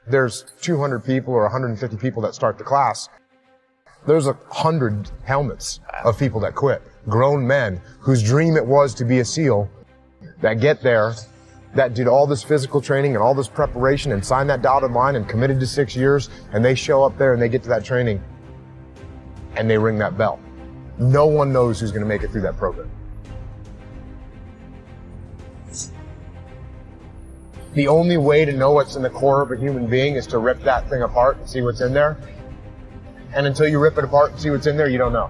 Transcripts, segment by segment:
there's 200 people or 150 people that start the class, there's 100 helmets of people that quit. Grown men whose dream it was to be a SEAL that get there, that did all this physical training and all this preparation and signed that dotted line and committed to 6 years, and they show up there and they get to that training and they ring that bell. No one knows who's going to make it through that program. The only way to know what's in the core of a human being is to rip that thing apart and see what's in there. And until you rip it apart and see what's in there, you don't know.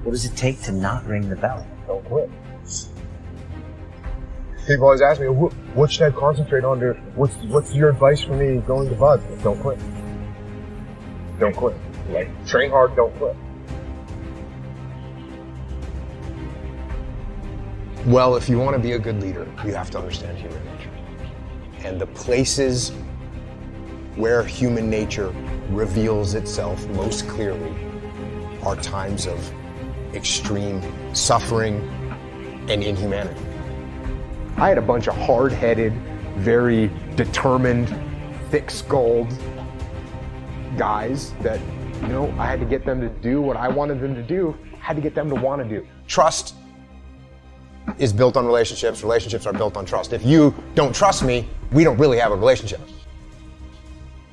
What does it take to not ring the bell? Don't quit. People always ask me, what should I concentrate on? What's your advice for me going to Bud? Don't quit. Don't quit. Like, train hard, don't quit. Well, if you want to be a good leader, you have to understand human nature. And the places where human nature reveals itself most clearly are times of extreme suffering and inhumanity. I had a bunch of hard-headed, very determined, thick-skulled guys that, I had to get them to do what I wanted them to do, had to get them to want to do. Trust is built on relationships. Relationships are built on trust. If you don't trust me, we don't really have a relationship.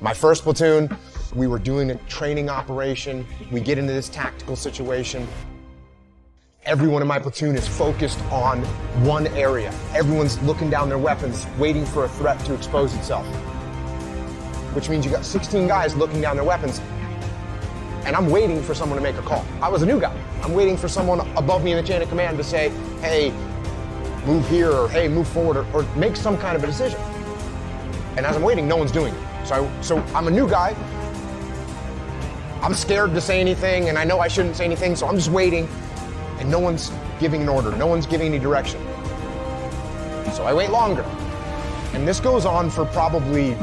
My first platoon, we were doing a training operation. We get into this tactical situation. Everyone in my platoon is focused on one area. Everyone's looking down their weapons, waiting for a threat to expose itself. Which means you got 16 guys looking down their weapons, and I'm waiting for someone to make a call. I was a new guy. I'm waiting for someone above me in the chain of command to say, hey, move here, or hey, move forward, or make some kind of a decision. And as I'm waiting, no one's doing it. So I'm a new guy. I'm scared to say anything, and I know I shouldn't say anything, so I'm just waiting, and no one's giving an order. No one's giving any direction. So I wait longer. And this goes on for probably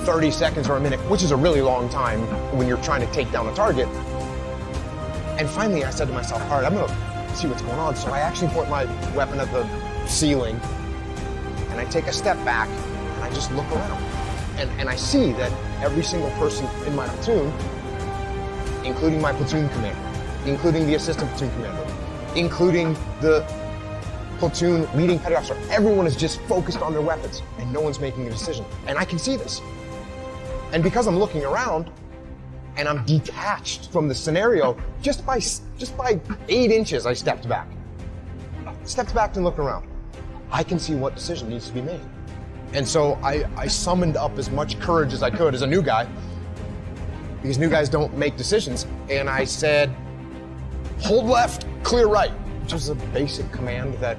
30 seconds or a minute, which is a really long time when you're trying to take down a target. And finally I said to myself, all right, I'm gonna see what's going on. So I actually point my weapon at the ceiling and I take a step back and I just look around. And I see that every single person in my platoon, including my platoon commander, including the assistant platoon commander, including the platoon leading petty officer, everyone is just focused on their weapons and no one's making a decision. And I can see this. And because I'm looking around and I'm detached from the scenario, just by 8 inches, I stepped back. Stepped back and looked around. I can see what decision needs to be made. And so I summoned up as much courage as I could as a new guy, because new guys don't make decisions. And I said, hold left, clear right, which is a basic command that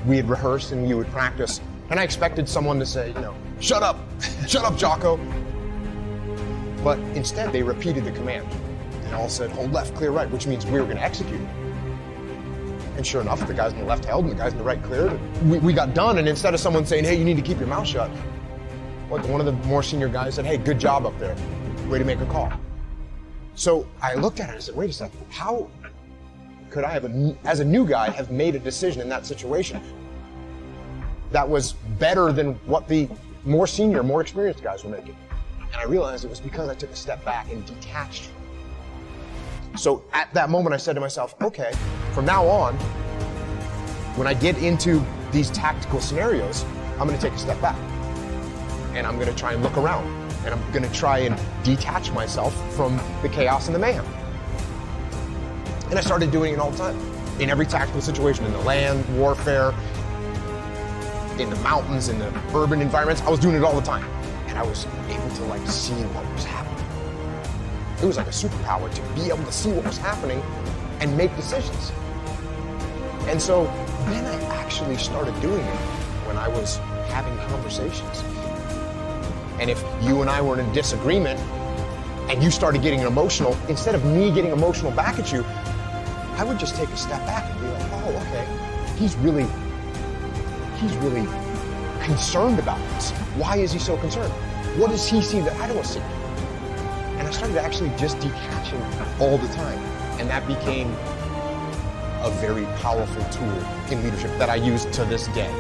we had rehearsed and you would practice. And I expected someone to say, shut up, Jocko. But instead they repeated the command. They all said, hold left, clear right, which means we were going to execute it. And sure enough, the guys on the left held and the guys on the right cleared. We got done, and instead of someone saying, hey, you need to keep your mouth shut, one of the more senior guys said, hey, good job up there. Way to make a call. So I looked at it and I said, wait a second, how could I have, as a new guy, have made a decision in that situation that was better than what the more senior, more experienced guys were making? And I realized it was because I took a step back and detached from it. So at that moment I said to myself, okay, from now on, when I get into these tactical scenarios, I'm going to take a step back. And I'm going to try and look around. And I'm going to try and detach myself from the chaos and the mayhem. And I started doing it all the time. In every tactical situation, in the land, warfare, in the mountains, in the urban environments, I was doing it all the time. And I was able to see what was happening. It was like a superpower to be able to see what was happening and make decisions. And so then I actually started doing it when I was having conversations. And if you and I were in a disagreement and you started getting emotional, instead of me getting emotional back at you, I would just take a step back and be like, oh, okay, he's really concerned about this. Why is he so concerned? What does he see that I don't see? And I started actually just detaching all the time. And that became a very powerful tool in leadership that I use to this day.